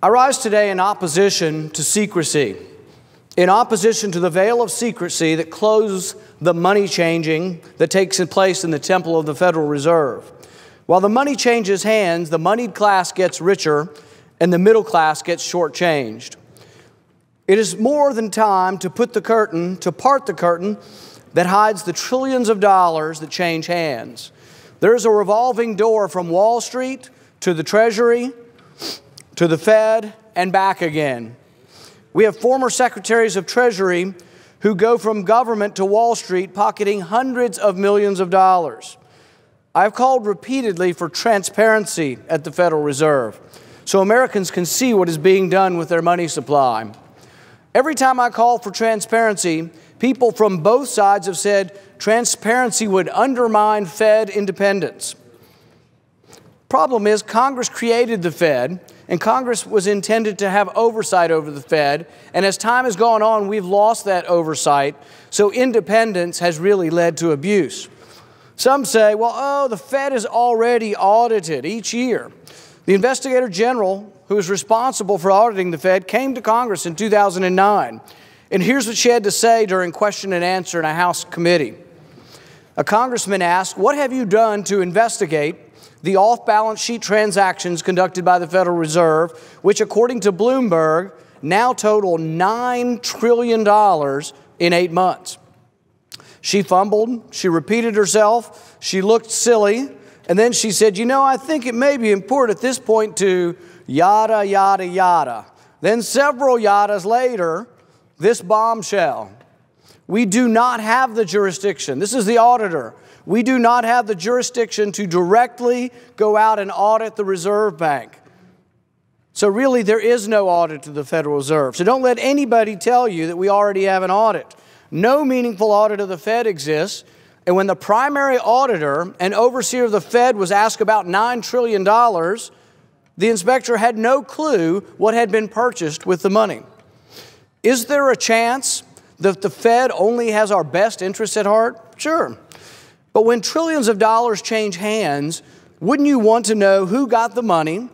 I rise today in opposition to secrecy, in opposition to the veil of secrecy that clothes the money changing that takes place in the temple of the Federal Reserve. While the money changes hands, the moneyed class gets richer and the middle class gets shortchanged. It is more than time to part the curtain that hides the trillions of dollars that change hands. There is a revolving door from Wall Street to the Treasury, to the Fed, and back again. We have former secretaries of Treasury who go from government to Wall Street pocketing hundreds of millions of dollars. I've called repeatedly for transparency at the Federal Reserve so Americans can see what is being done with their money supply. Every time I call for transparency, people from both sides have said transparency would undermine Fed independence. Problem is, Congress created the Fed, and Congress was intended to have oversight over the Fed, and as time has gone on, we've lost that oversight, so independence has really led to abuse. Some say, well, the Fed is already audited each year. The Investigator General, who is responsible for auditing the Fed, came to Congress in 2009, and here's what she had to say during question and answer in a House committee. A congressman asked, what have you done to investigate the off-balance sheet transactions conducted by the Federal Reserve, which, according to Bloomberg, now total $9 trillion in 8 months? She fumbled, she repeated herself, she looked silly, and then she said, I think it may be important at this point to yada, yada, yada. Then several yadas later, this bombshell. We do not have the jurisdiction. This is the auditor. We do not have the jurisdiction to directly go out and audit the Reserve Bank. So really, there is no audit to the Federal Reserve. So don't let anybody tell you that we already have an audit. No meaningful audit of the Fed exists. And when the primary auditor and overseer of the Fed was asked about $9 trillion, the inspector had no clue what had been purchased with the money. Is there a chance that the Fed only has our best interests at heart? Sure. But when trillions of dollars change hands, wouldn't you want to know who got the money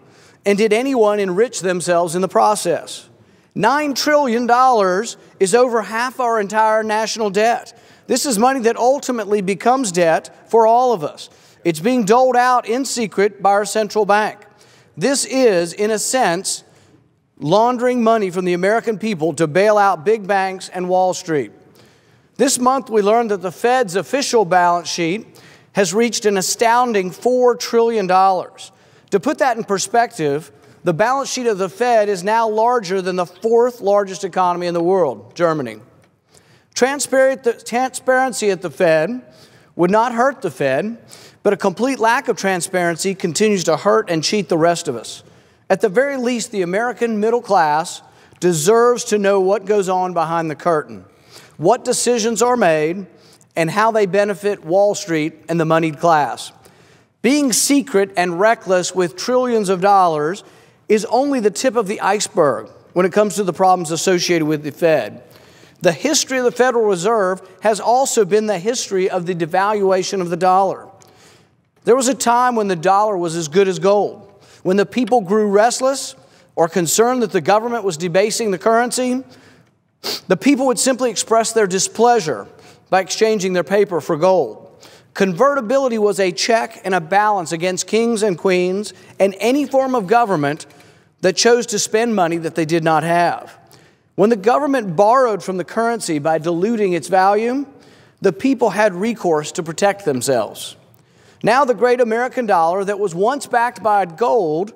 and did anyone enrich themselves in the process? $9 trillion is over half our entire national debt. This is money that ultimately becomes debt for all of us. It's being doled out in secret by our central bank. This is, in a sense, laundering money from the American people to bail out big banks and Wall Street. This month, we learned that the Fed's official balance sheet has reached an astounding $4 trillion. To put that in perspective, the balance sheet of the Fed is now larger than the fourth largest economy in the world, Germany. Transparency at the Fed would not hurt the Fed, but a complete lack of transparency continues to hurt and cheat the rest of us. At the very least, the American middle class deserves to know what goes on behind the curtain, what decisions are made, and how they benefit Wall Street and the moneyed class. Being secret and reckless with trillions of dollars is only the tip of the iceberg when it comes to the problems associated with the Fed. The history of the Federal Reserve has also been the history of the devaluation of the dollar. There was a time when the dollar was as good as gold. When the people grew restless or concerned that the government was debasing the currency, the people would simply express their displeasure by exchanging their paper for gold. Convertibility was a check and a balance against kings and queens and any form of government that chose to spend money that they did not have. When the government borrowed from the currency by diluting its value, the people had recourse to protect themselves. Now the great American dollar that was once backed by gold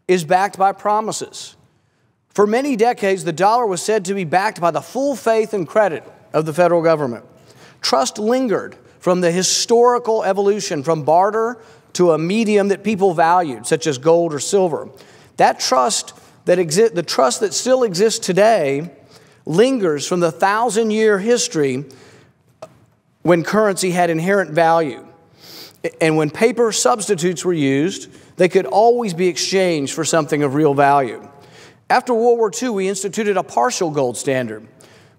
is backed by promises. For many decades, the dollar was said to be backed by the full faith and credit of the federal government. Trust lingered from the historical evolution from barter to a medium that people valued, such as gold or silver. That trust the trust that still exists today lingers from the 1,000-year history when currency had inherent value. And when paper substitutes were used, they could always be exchanged for something of real value. After World War II, we instituted a partial gold standard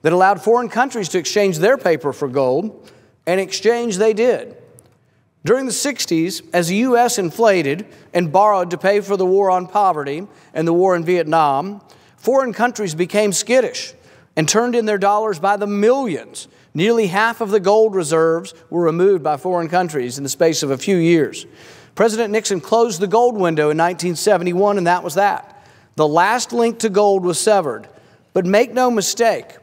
that allowed foreign countries to exchange their paper for gold, and in exchange they did. During the 60s, as the U.S. inflated and borrowed to pay for the war on poverty and the war in Vietnam, foreign countries became skittish and turned in their dollars by the millions. Nearly half of the gold reserves were removed by foreign countries in the space of a few years. President Nixon closed the gold window in 1971, and that was that. The last link to gold was severed. But make no mistake,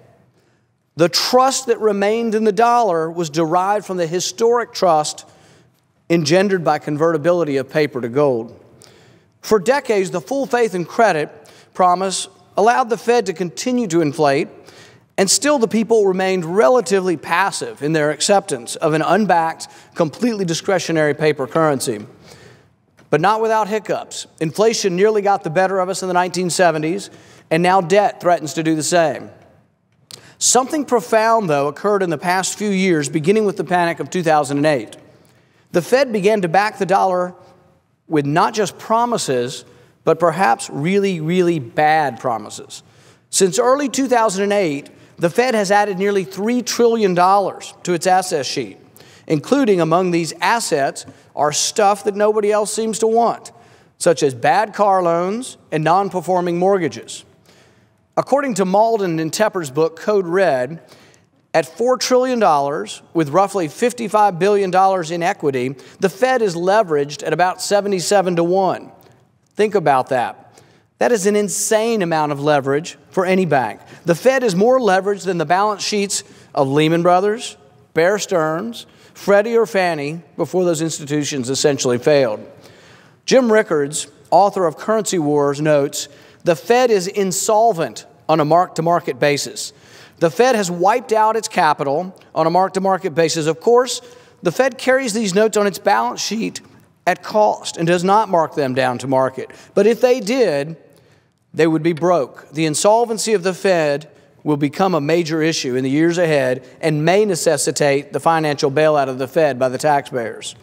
the trust that remained in the dollar was derived from the historic trust engendered by convertibility of paper to gold. For decades, the full faith and credit promise allowed the Fed to continue to inflate, and still the people remained relatively passive in their acceptance of an unbacked, completely discretionary paper currency. But not without hiccups. Inflation nearly got the better of us in the 1970s, and now debt threatens to do the same. Something profound, though, occurred in the past few years, beginning with the panic of 2008. The Fed began to back the dollar with not just promises, but perhaps really, really bad promises. Since early 2008, the Fed has added nearly $3 trillion to its asset sheet, including among these assets are stuff that nobody else seems to want, such as bad car loans and non-performing mortgages. According to Malden and Tepper's book, Code Red, at $4 trillion, with roughly $55 billion in equity, the Fed is leveraged at about 77 to 1. Think about that. That is an insane amount of leverage for any bank. The Fed is more leveraged than the balance sheets of Lehman Brothers, Bear Stearns, Freddie or Fannie before those institutions essentially failed. Jim Rickards, author of Currency Wars, notes, the Fed is insolvent on a mark-to-market basis. The Fed has wiped out its capital on a mark-to-market basis. Of course, the Fed carries these notes on its balance sheet at cost and does not mark them down to market. But if they did, they would be broke. The insolvency of the Fed will become a major issue in the years ahead and may necessitate the financial bailout of the Fed by the taxpayers.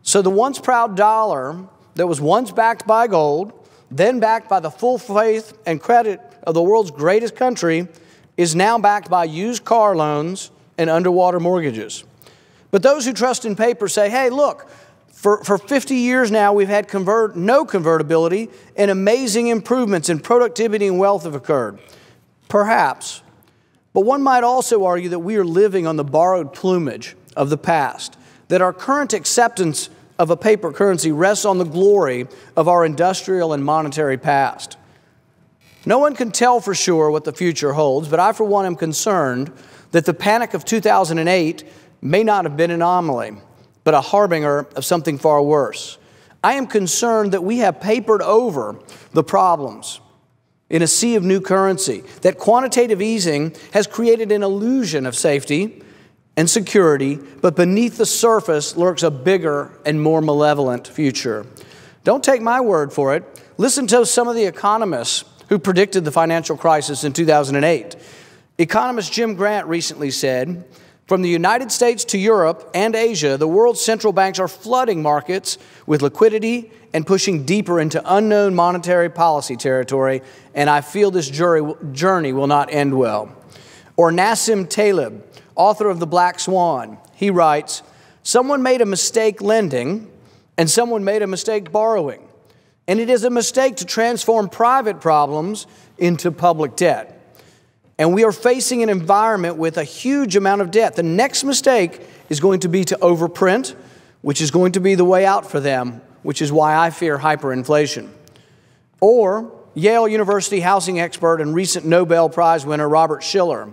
So the once proud dollar that was once backed by gold, then backed by the full faith and credit of the world's greatest country, is now backed by used car loans and underwater mortgages. But those who trust in paper say, hey, look, for 50 years now we've had no convertibility, and amazing improvements in productivity and wealth have occurred. Perhaps. But one might also argue that we are living on the borrowed plumage of the past, that our current acceptance of a paper currency rests on the glory of our industrial and monetary past. No one can tell for sure what the future holds, but I, for one, am concerned that the panic of 2008 may not have been an anomaly, but a harbinger of something far worse. I am concerned that we have papered over the problems in a sea of new currency, that quantitative easing has created an illusion of safety and security, but beneath the surface lurks a bigger and more malevolent future. Don't take my word for it. Listen to some of the economists who predicted the financial crisis in 2008. Economist Jim Grant recently said, from the United States to Europe and Asia, the world's central banks are flooding markets with liquidity and pushing deeper into unknown monetary policy territory, and I feel this journey will not end well. Or Nassim Taleb, author of The Black Swan, he writes, someone made a mistake lending and someone made a mistake borrowing. And it is a mistake to transform private problems into public debt. And we are facing an environment with a huge amount of debt. The next mistake is going to be to overprint, which is going to be the way out for them, which is why I fear hyperinflation. Or Yale University housing expert and recent Nobel Prize winner Robert Shiller.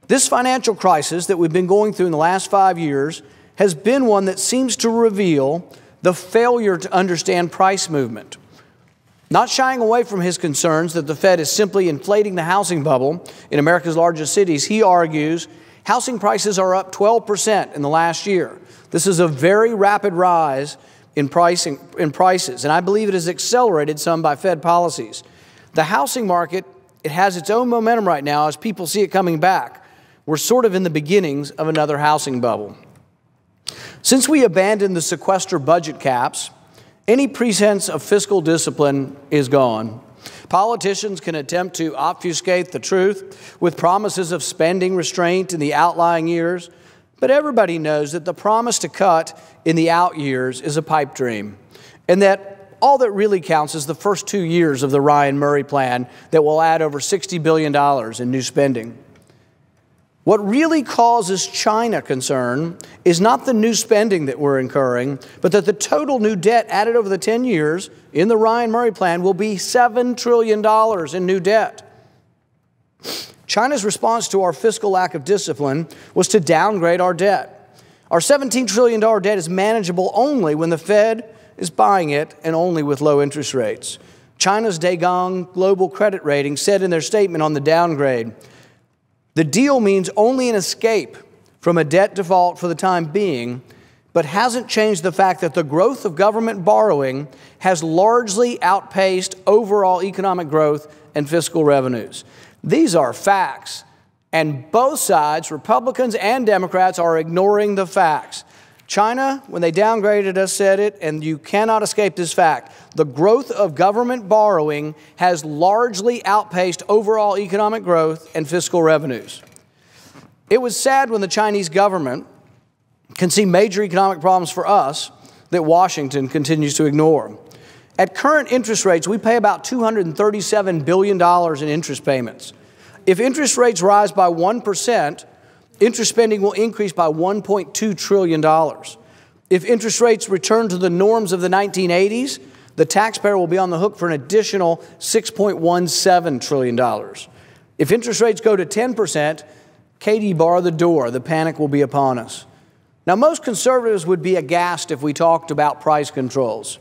This financial crisis that we've been going through in the last 5 years has been one that seems to reveal the failure to understand price movement. Not shying away from his concerns that the Fed is simply inflating the housing bubble in America's largest cities, he argues housing prices are up 12% in the last year. This is a very rapid rise in prices, and I believe it is accelerated some by Fed policies. The housing market, it has its own momentum right now as people see it coming back. We're sort of in the beginnings of another housing bubble. Since we abandoned the sequester budget caps, any pretense of fiscal discipline is gone. Politicians can attempt to obfuscate the truth with promises of spending restraint in the outlying years, But everybody knows that the promise to cut in the out years is a pipe dream, and that all that really counts is the first 2 years of the Ryan-Murray plan that will add over $60 billion in new spending. What really causes China concern is not the new spending that we're incurring, but that the total new debt added over the 10 years in the Ryan-Murray plan will be $7 trillion in new debt. China's response to our fiscal lack of discipline was to downgrade our debt. Our $17 trillion debt is manageable only when the Fed is buying it and only with low interest rates. China's Dagang Global Credit Rating said in their statement on the downgrade, "The deal means only an escape from a debt default for the time being, but hasn't changed the fact that the growth of government borrowing has largely outpaced overall economic growth and fiscal revenues." These are facts, and both sides, Republicans and Democrats, are ignoring the facts. China, when they downgraded us, said it, and you cannot escape this fact. The growth of government borrowing has largely outpaced overall economic growth and fiscal revenues. It was sad when the Chinese government can see major economic problems for us that Washington continues to ignore. At current interest rates, we pay about $237 billion in interest payments. If interest rates rise by 1%, interest spending will increase by $1.2 trillion. If interest rates return to the norms of the 1980s, the taxpayer will be on the hook for an additional $6.17 trillion. If interest rates go to 10%, Katie, bar the door. The panic will be upon us. Now, most conservatives would be aghast if we talked about price controls.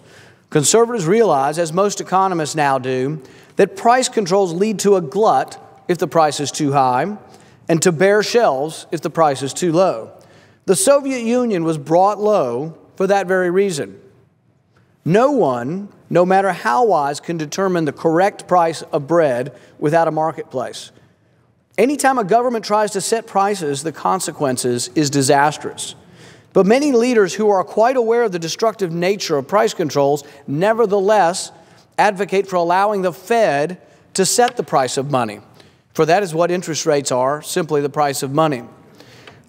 Conservatives realize, as most economists now do, that price controls lead to a glut if the price is too high, and to bare shelves if the price is too low. The Soviet Union was brought low for that very reason. No one, no matter how wise, can determine the correct price of bread without a marketplace. Anytime a government tries to set prices, the consequences is disastrous. But many leaders who are quite aware of the destructive nature of price controls nevertheless advocate for allowing the Fed to set the price of money. For that is what interest rates are, simply the price of money.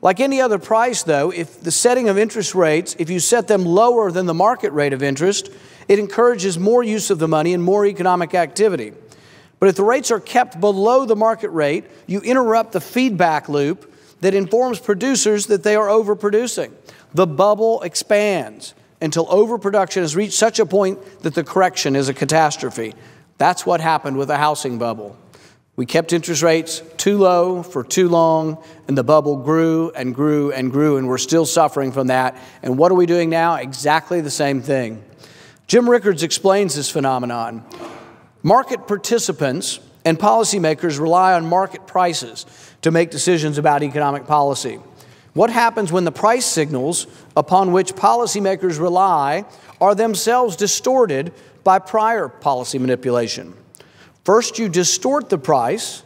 Like any other price, though, if the setting of interest rates, if you set them lower than the market rate of interest, it encourages more use of the money and more economic activity. But if the rates are kept below the market rate, you interrupt the feedback loop that informs producers that they are overproducing. The bubble expands until overproduction has reached such a point that the correction is a catastrophe. That's what happened with the housing bubble. We kept interest rates too low for too long, and the bubble grew and grew and grew, and we're still suffering from that. And what are we doing now? Exactly the same thing. Jim Rickards explains this phenomenon. Market participants and policymakers rely on market prices to make decisions about economic policy. What happens when the price signals upon which policymakers rely are themselves distorted by prior policy manipulation? First, you distort the price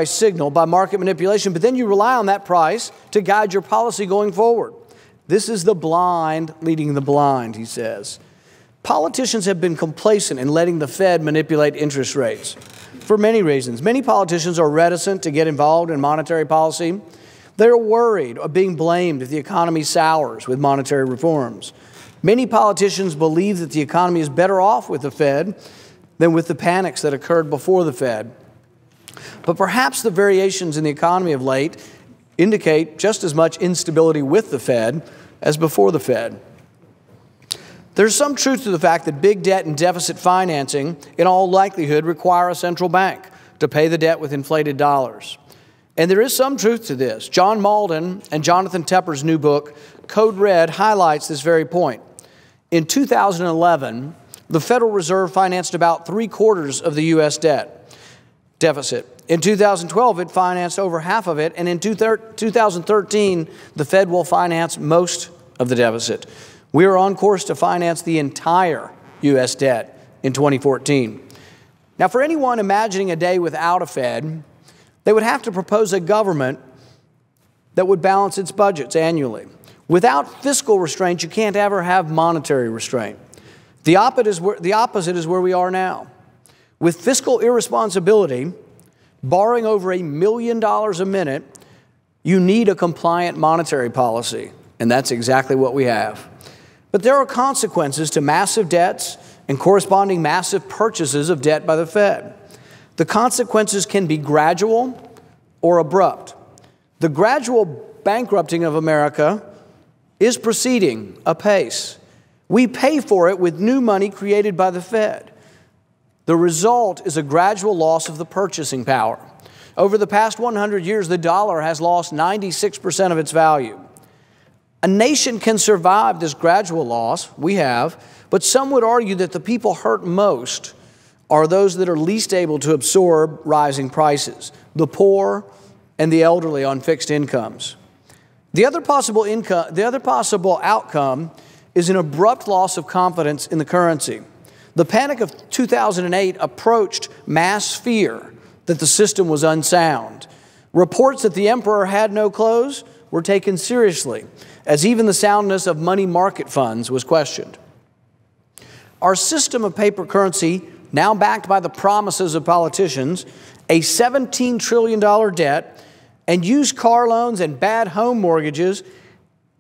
signal by market manipulation, but then you rely on that price to guide your policy going forward. This is the blind leading the blind, he says. Politicians have been complacent in letting the Fed manipulate interest rates for many reasons. Many politicians are reticent to get involved in monetary policy. They're worried of being blamed if the economy sours with monetary reforms. Many politicians believe that the economy is better off with the Fed than with the panics that occurred before the Fed. But perhaps the variations in the economy of late indicate just as much instability with the Fed as before the Fed. There's some truth to the fact that big debt and deficit financing, in all likelihood, require a central bank to pay the debt with inflated dollars. And there is some truth to this. John Malden and Jonathan Tepper's new book, Code Red, highlights this very point. In 2011, the Federal Reserve financed about 3/4 of the U.S. deficit. In 2012, it financed over half of it, and in 2013, the Fed will finance most of the deficit. We are on course to finance the entire U.S. debt in 2014. Now, for anyone imagining a day without a Fed, they would have to propose a government that would balance its budgets annually. Without fiscal restraint, you can't ever have monetary restraint. The opposite is where we are now. With fiscal irresponsibility, borrowing over $1 million a minute You need a compliant monetary policy, and that's exactly what we have. But there are consequences to massive debts and corresponding massive purchases of debt by the Fed. The consequences can be gradual or abrupt. The gradual bankrupting of America is proceeding apace. We pay for it with new money created by the Fed. The result is a gradual loss of the purchasing power. Over the past 100 years, the dollar has lost 96% of its value. A nation can survive this gradual loss, we have, but some would argue that the people hurt most are those that are least able to absorb rising prices, the poor and the elderly on fixed incomes. The other possible outcome is an abrupt loss of confidence in the currency. The panic of 2008 approached mass fear that the system was unsound. Reports that the emperor had no clothes were taken seriously, as even the soundness of money market funds was questioned. Our system of paper currency, now backed by the promises of politicians, a $17 trillion debt, and used car loans and bad home mortgages,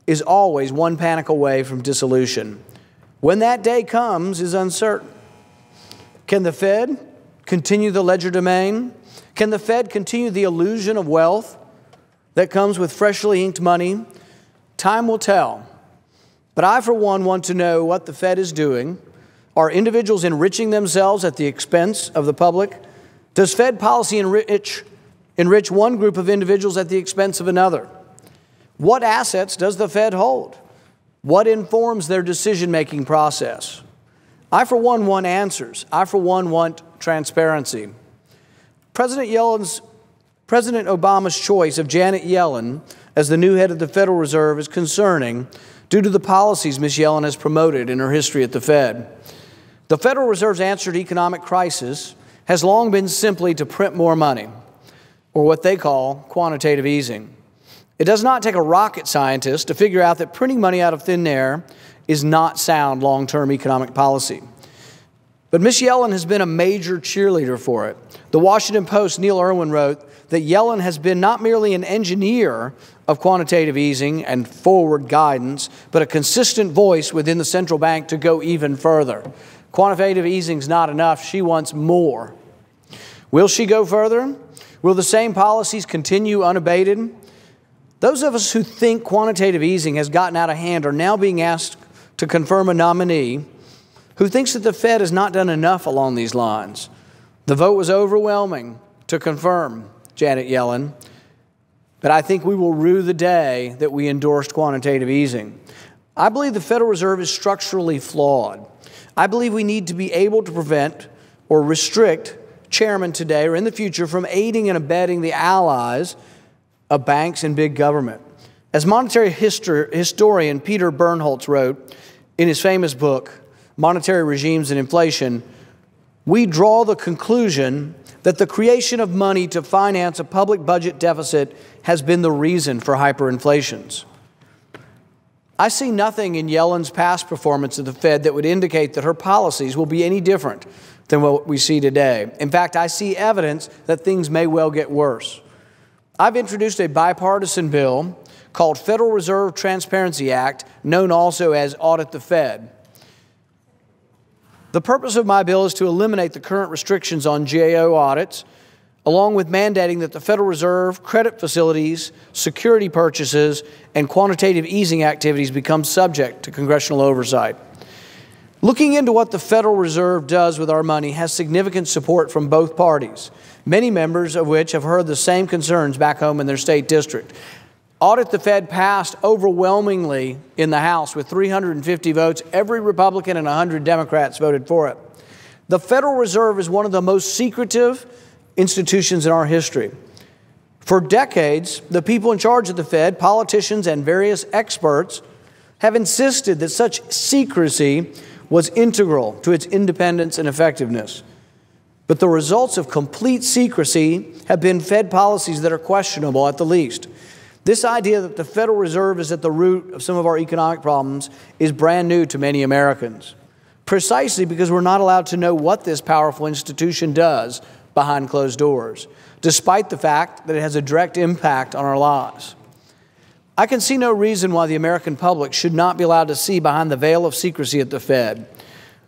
is always one panic away from dissolution. When that day comes is uncertain. Can the Fed continue the legerdemain? Can the Fed continue the illusion of wealth that comes with freshly inked money? Time will tell. But I, for one, want to know what the Fed is doing. Are individuals enriching themselves at the expense of the public? Does Fed policy enrich one group of individuals at the expense of another? What assets does the Fed hold? What informs their decision-making process? I, for one, want answers. I, for one, want transparency. President Obama's choice of Janet Yellen as the new head of the Federal Reserve is concerning due to the policies Ms. Yellen has promoted in her history at the Fed. The Federal Reserve's answer to economic crisis has long been simply to print more money, or what they call quantitative easing. It does not take a rocket scientist to figure out that printing money out of thin air is not sound long-term economic policy. But Ms. Yellen has been a major cheerleader for it. The Washington Post's Neil Irwin wrote that Yellen has been not merely an engineer of quantitative easing and forward guidance, but a consistent voice within the central bank to go even further. Quantitative easing is not enough. She wants more. Will she go further? Will the same policies continue unabated? Those of us who think quantitative easing has gotten out of hand are now being asked to confirm a nominee who thinks that the Fed has not done enough along these lines. The vote was overwhelming to confirm Janet Yellen, but I think we will rue the day that we endorsed quantitative easing. I believe the Federal Reserve is structurally flawed. I believe we need to be able to prevent or restrict chairmen today or in the future from aiding and abetting the allies of banks and big government. As monetary historian Peter Bernholtz wrote in his famous book, Monetary Regimes and Inflation, we draw the conclusion that the creation of money to finance a public budget deficit has been the reason for hyperinflations. I see nothing in Yellen's past performance of the Fed that would indicate that her policies will be any different than what we see today. In fact, I see evidence that things may well get worse. I've introduced a bipartisan bill called Federal Reserve Transparency Act, known also as Audit the Fed. The purpose of my bill is to eliminate the current restrictions on GAO audits, along with mandating that the Federal Reserve, credit facilities, security purchases, and quantitative easing activities become subject to congressional oversight. Looking into what the Federal Reserve does with our money has significant support from both parties, many members of which have heard the same concerns back home in their state district. Audit the Fed passed overwhelmingly in the House with 350 votes. Every Republican and 100 Democrats voted for it. The Federal Reserve is one of the most secretive institutions in our history. For decades, the people in charge of the Fed, politicians and various experts, have insisted that such secrecy was integral to its independence and effectiveness. But the results of complete secrecy have been Fed policies that are questionable at the least. This idea that the Federal Reserve is at the root of some of our economic problems is brand new to many Americans, precisely because we're not allowed to know what this powerful institution does behind closed doors, despite the fact that it has a direct impact on our lives. I can see no reason why the American public should not be allowed to see behind the veil of secrecy at the Fed.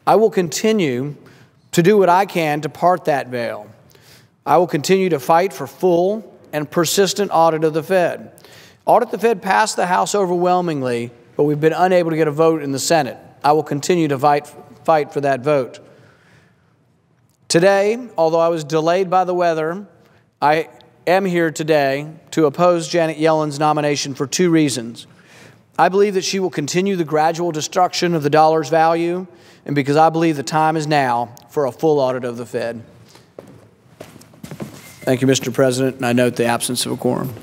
I will continue to do what I can to part that veil. I will continue to fight for full and persistent audit of the Fed. Audit the Fed passed the House overwhelmingly, but we've been unable to get a vote in the Senate. I will continue to fight for that vote. Today, although I was delayed by the weather, I am here today to oppose Janet Yellen's nomination for two reasons. I believe that she will continue the gradual destruction of the dollar's value, and because I believe the time is now for a full audit of the Fed. Thank you, Mr. President, and I note the absence of a quorum.